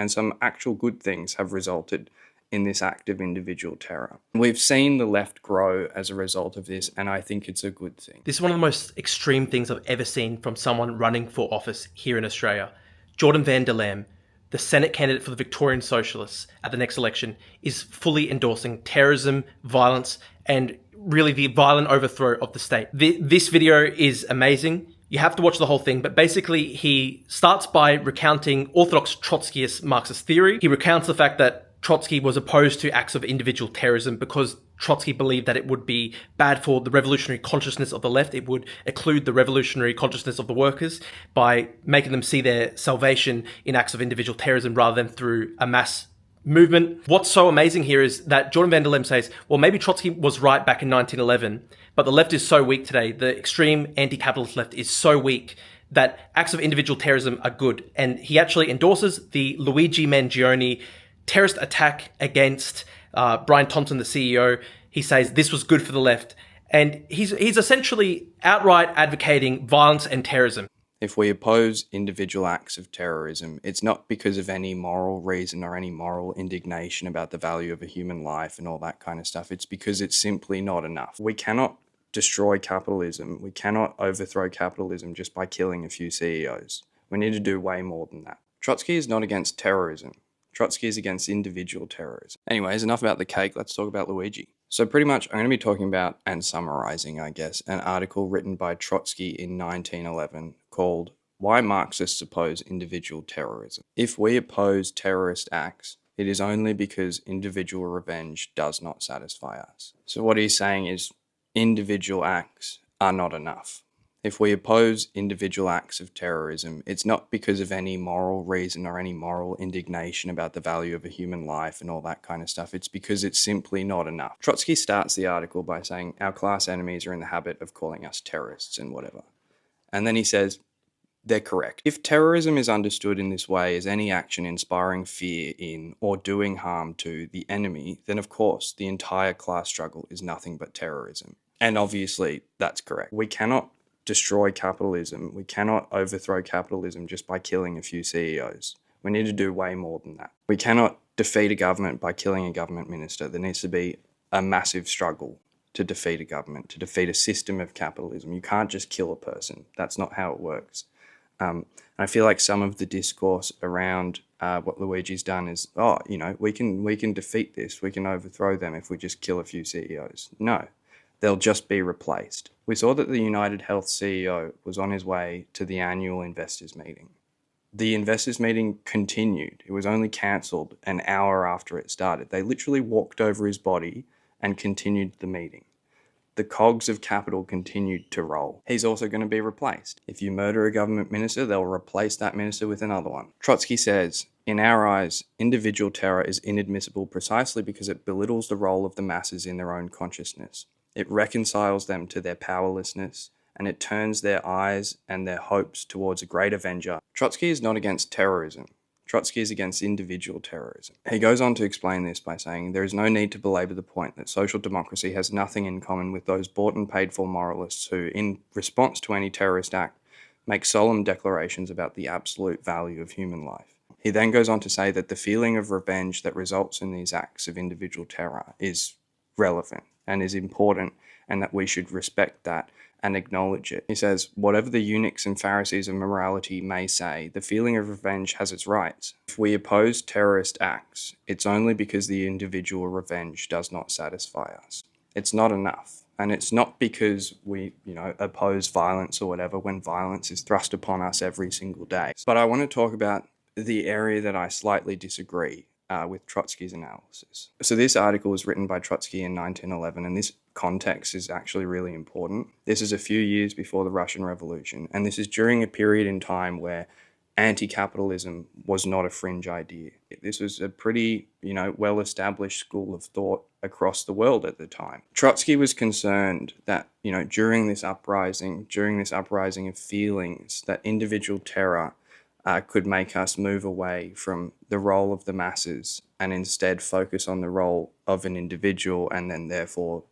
and some actual good things have resulted in this act of individual terror. We've seen the left grow as a result of this, and I think it's a good thing. This is one of the most extreme things I've ever seen from someone running for office here in Australia. Jordan van der Lam, the Senate candidate for the Victorian Socialists at the next election, is fully endorsing terrorism, violence, and really the violent overthrow of the state. This video is amazing. You have to watch the whole thing, but basically he starts by recounting orthodox Trotskyist Marxist theory. He recounts the fact that Trotsky was opposed to acts of individual terrorism because Trotsky believed that it would be bad for the revolutionary consciousness of the left. It would occlude the revolutionary consciousness of the workers by making them see their salvation in acts of individual terrorism rather than through a mass movement. What's so amazing here is that Jordan van der Lam says, well, maybe Trotsky was right back in 1911, but the left is so weak today. The extreme anti-capitalist left is so weak that acts of individual terrorism are good. And he actually endorses the Luigi Mangione terrorist attack against Brian Thompson, the CEO. He says this was good for the left. And he's essentially outright advocating violence and terrorism. If we oppose individual acts of terrorism, it's not because of any moral reason or any moral indignation about the value of a human life and all that kind of stuff. It's because it's simply not enough. We cannot destroy capitalism. We cannot overthrow capitalism just by killing a few CEOs. We need to do way more than that. Trotsky is not against terrorism. Trotsky is against individual terrorism. Anyways, enough about the cake. Let's talk about Luigi. So pretty much I'm going to be talking about, and summarizing, I guess, an article written by Trotsky in 1911 called Why Marxists Oppose Individual Terrorism. If we oppose terrorist acts, it is only because individual revenge does not satisfy us. So what he's saying is individual acts are not enough. If we oppose individual acts of terrorism, it's not because of any moral reason or any moral indignation about the value of a human life and all that kind of stuff. It's because it's simply not enough. Trotsky starts the article by saying our class enemies are in the habit of calling us terrorists and whatever. And then he says, they're correct. If terrorism is understood in this way as any action inspiring fear in or doing harm to the enemy, then of course the entire class struggle is nothing but terrorism. And obviously that's correct. We cannot destroy capitalism. We cannot overthrow capitalism just by killing a few CEOs. We need to do way more than that. We cannot defeat a government by killing a government minister. There needs to be a massive struggle to defeat a government, to defeat a system of capitalism. You can't just kill a person. That's not how it works. I feel like some of the discourse around what Luigi's done is, we can defeat this. We can overthrow them if we just kill a few CEOs. No. They'll just be replaced. We saw that the United Health CEO was on his way to the annual investors meeting. The investors meeting continued. It was only cancelled an hour after it started. They literally walked over his body and continued the meeting. The cogs of capital continued to roll. He's also going to be replaced. If you murder a government minister, they'll replace that minister with another one. Trotsky says, in our eyes, individual terror is inadmissible precisely because it belittles the role of the masses in their own consciousness. It reconciles them to their powerlessness, and it turns their eyes and their hopes towards a great avenger. Trotsky is not against terrorism. Trotsky is against individual terrorism. He goes on to explain this by saying, there is no need to belabor the point that social democracy has nothing in common with those bought and paid for moralists who, in response to any terrorist act, make solemn declarations about the absolute value of human life. He then goes on to say that the feeling of revenge that results in these acts of individual terror is relevant and is important, and that we should respect that and acknowledge it. He says, whatever the eunuchs and Pharisees of morality may say, the feeling of revenge has its rights. If we oppose terrorist acts, it's only because the individual revenge does not satisfy us. It's not enough. And it's not because we, oppose violence or whatever when violence is thrust upon us every single day. But I want to talk about the area that I slightly disagree with Trotsky's analysis. So this article was written by Trotsky in 1911, and this context is actually really important. This is a few years before the Russian Revolution, and this is during a period in time where anti-capitalism was not a fringe idea. This was a pretty, well-established school of thought across the world at the time. Trotsky was concerned that, during this uprising of feelings, that individual terror could make us move away from the role of the masses and instead focus on the role of an individual, and then therefore,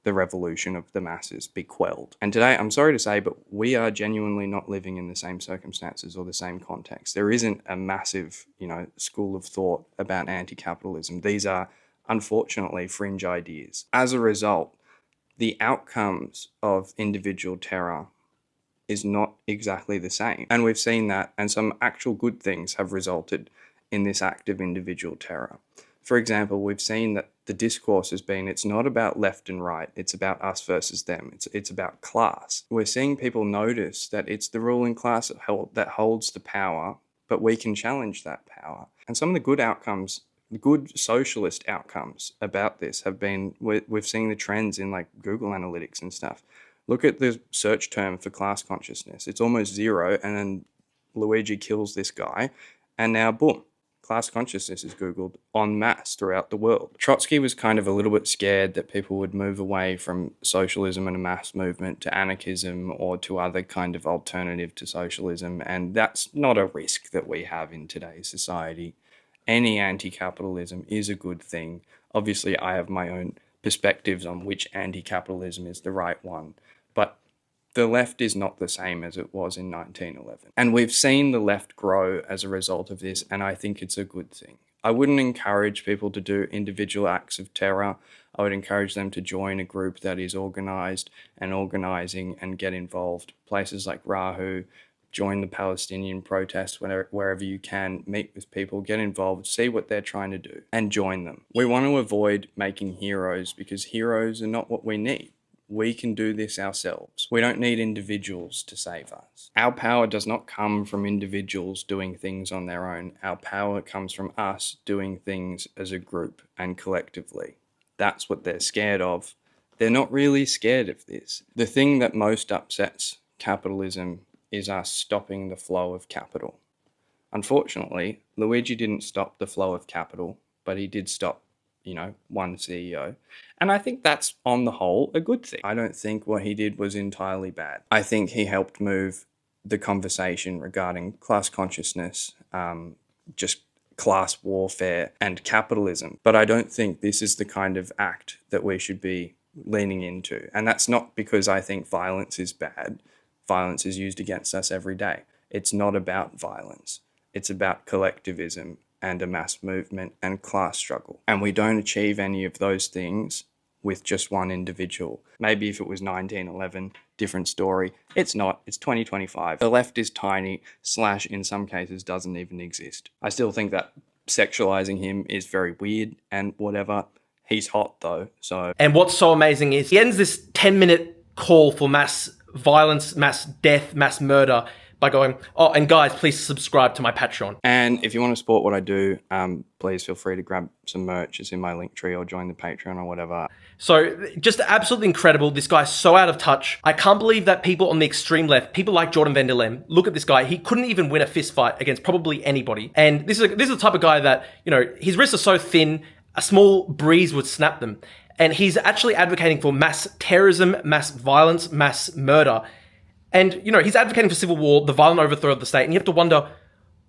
the revolution of the masses be quelled. And today, I'm sorry to say, but we are genuinely not living in the same circumstances or the same context. There isn't a massive, school of thought about anti-capitalism. These are, unfortunately, fringe ideas. As a result, the outcomes of individual terror is not exactly the same. And we've seen that, and some actual good things have resulted in this act of individual terror. For example, we've seen that the discourse has been, it's not about left and right, it's about us versus them, it's about class. We're seeing people notice that it's the ruling class that holds the power, but we can challenge that power. And some of the good outcomes, good socialist outcomes about this have been, we've seen the trends in like Google Analytics and stuff. Look at the search term for class consciousness. It's almost zero, and then Luigi kills this guy, and now boom, class consciousness is Googled en masse throughout the world. Trotsky was kind of a little bit scared that people would move away from socialism and a mass movement to anarchism or to other kind of alternative to socialism, and that's not a risk that we have in today's society. Any anti-capitalism is a good thing. Obviously, I have my own perspectives on which anti-capitalism is the right one, but the left is not the same as it was in 1911. And we've seen the left grow as a result of this, and I think it's a good thing. I wouldn't encourage people to do individual acts of terror. I would encourage them to join a group that is organised and organising and get involved. Places like Rahu, join the Palestinian protests wherever you can, meet with people, get involved, see what they're trying to do, and join them. We want to avoid making heroes because heroes are not what we need. We can do this ourselves. We don't need individuals to save us. Our power does not come from individuals doing things on their own. Our power comes from us doing things as a group and collectively. That's what they're scared of. They're not really scared of this. The thing that most upsets capitalism is us stopping the flow of capital. Unfortunately, Luigi didn't stop the flow of capital, but he did stop one CEO. And I think that's, on the whole, a good thing. I don't think what he did was entirely bad. I think he helped move the conversation regarding class consciousness, just class warfare and capitalism. But I don't think this is the kind of act that we should be leaning into. And that's not because I think violence is bad. Violence is used against us every day. It's not about violence. It's about collectivism and a mass movement and class struggle. And we don't achieve any of those things with just one individual. Maybe if it was 1911, different story. It's not. It's 2025. The left is tiny, / in some cases doesn't even exist. I still think that sexualizing him is very weird and whatever. He's hot though, so. And what's so amazing is he ends this 10-minute call for mass violence, mass death, mass murder by going, oh, and guys, please subscribe to my Patreon. And if you want to support what I do, please feel free to grab some merch. It's in my link tree, or join the Patreon or whatever. So just absolutely incredible. This guy's so out of touch. I can't believe that people on the extreme left, people like Jordan van der Lem, look at this guy. He couldn't even win a fist fight against probably anybody. And this is the type of guy that, his wrists are so thin, a small breeze would snap them. And he's actually advocating for mass terrorism, mass violence, mass murder. And, he's advocating for civil war, the violent overthrow of the state. And you have to wonder,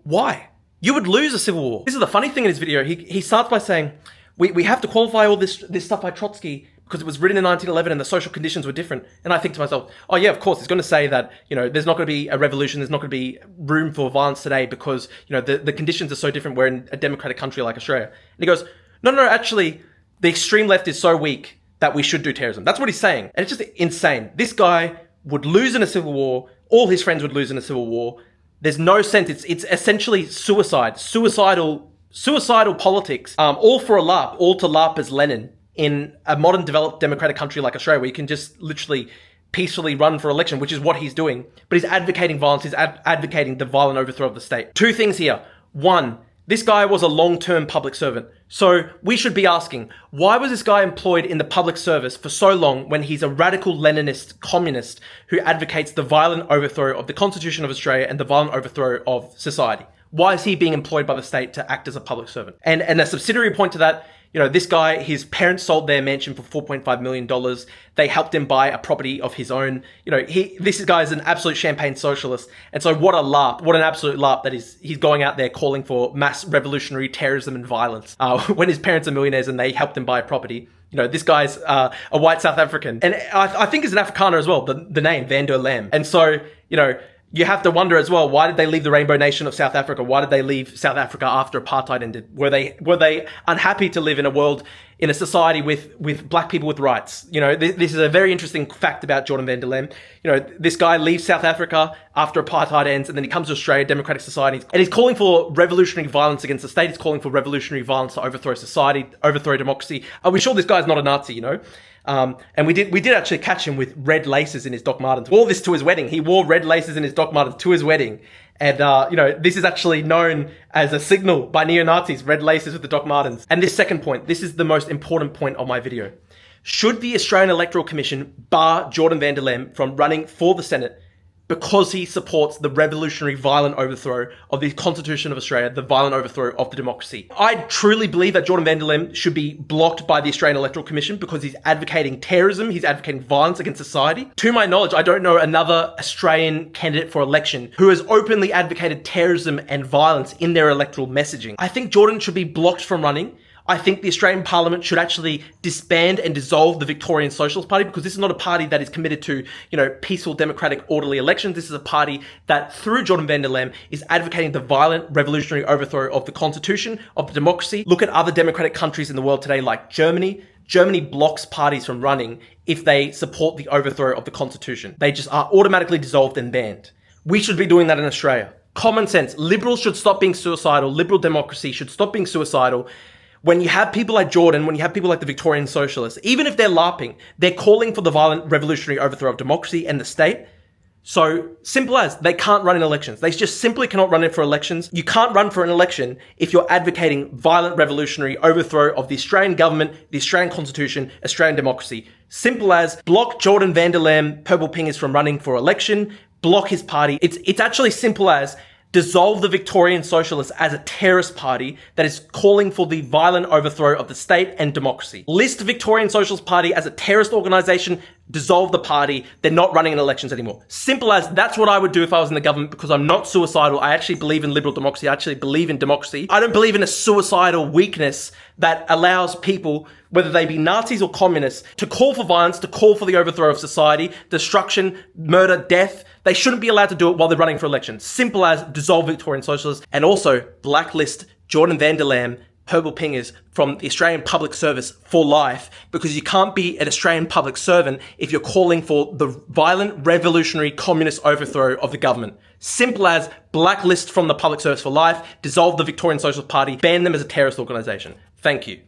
why? You would lose a civil war. This is the funny thing in his video. He starts by saying, we have to qualify all this stuff by Trotsky because it was written in 1911 and the social conditions were different. And I think to myself, oh yeah, of course, he's going to say that, there's not going to be a revolution, there's not going to be room for violence today because, the conditions are so different. We're in a democratic country like Australia. And he goes, no, actually, the extreme left is so weak that we should do terrorism. That's what he's saying. And it's just insane. This guy would lose in a civil war. All his friends would lose in a civil war. There's no sense. It's essentially suicidal politics, all for a LARP, all to LARP as Lenin in a modern developed democratic country like Australia, where you can just literally peacefully run for election, which is what he's doing. But he's advocating violence. He's advocating the violent overthrow of the state. Two things here. One, this guy was a long-term public servant. So we should be asking, why was this guy employed in the public service for so long when he's a radical Leninist communist who advocates the violent overthrow of the Constitution of Australia and the violent overthrow of society? Why is he being employed by the state to act as a public servant? And a subsidiary point to that, You know, this guy, his parents sold their mansion for $4.5 million. They helped him buy a property of his own. You know, this guy is an absolute champagne socialist. And so what a LARP, what an absolute LARP that he's going out there calling for mass revolutionary terrorism and violence when his parents are millionaires and they helped him buy a property. You know, this guy's a white South African. And I think he's an Afrikaner as well, the name, Van der Lam. And so, you know, you have to wonder as well, why did they leave the rainbow nation of South Africa? Why did they leave South Africa after apartheid ended? Were they unhappy to live in a world, in a society with black people with rights? You know, this is a very interesting fact about Jordan Van der Lam. You know, this guy leaves South Africa after apartheid ends, and then he comes to Australia, democratic society, and he's calling for revolutionary violence against the state. He's calling for revolutionary violence to overthrow society, overthrow democracy. Are we sure this guy's not a Nazi, you know? And we did actually catch him with red laces in his Doc Martens. Wore this to his wedding. He wore red laces in his Doc Martens to his wedding. And, you know, this is actually known as a signal by neo-Nazis, red laces with the Doc Martens. And this second point, this is the most important point of my video. Should the Australian Electoral Commission bar Jordan Van der Lam from running for the Senate because he supports the revolutionary violent overthrow of the Constitution of Australia, the violent overthrow of the democracy? I truly believe that Jordan Van der Lam should be blocked by the Australian Electoral Commission because he's advocating terrorism, he's advocating violence against society. To my knowledge, I don't know another Australian candidate for election who has openly advocated terrorism and violence in their electoral messaging. I think Jordan should be blocked from running. I think the Australian Parliament should actually disband and dissolve the Victorian Socialist Party, because this is not a party that is committed to, you know, peaceful, democratic, orderly elections. This is a party that, through Jordan Van der Lam, is advocating the violent, revolutionary overthrow of the Constitution, of the democracy. Look at other democratic countries in the world today, like Germany. Germany blocks parties from running if they support the overthrow of the Constitution. They just are automatically dissolved and banned. We should be doing that in Australia. Common sense. Liberals should stop being suicidal. Liberal democracy should stop being suicidal. When you have people like Jordan, when you have people like the Victorian Socialists, even if they're LARPing, they're calling for the violent revolutionary overthrow of democracy and the state. So simple as, they can't run in elections. They just simply cannot run in for elections. You can't run for an election if you're advocating violent revolutionary overthrow of the Australian government, the Australian Constitution, Australian democracy. Simple as, block Jordan Van der Lam, purplepingers, from running for election, block his party. It's actually simple as, dissolve the Victorian Socialists as a terrorist party that is calling for the violent overthrow of the state and democracy. List Victorian Socialist Party as a terrorist organisation, dissolve the party, they're not running in elections anymore. Simple as, that's what I would do if I was in the government, because I'm not suicidal. I actually believe in liberal democracy. I actually believe in democracy. I don't believe in a suicidal weakness that allows people, whether they be Nazis or communists, to call for violence, to call for the overthrow of society, destruction, murder, death. They shouldn't be allowed to do it while they're running for elections. Simple as, dissolve Victorian Socialists, and also blacklist Jordan Van der Lam, purplepingers, from the Australian public service for life, because you can't be an Australian public servant if you're calling for the violent, revolutionary, communist overthrow of the government. Simple as, blacklist from the public service for life, dissolve the Victorian Socialist Party, ban them as a terrorist organisation. Thank you.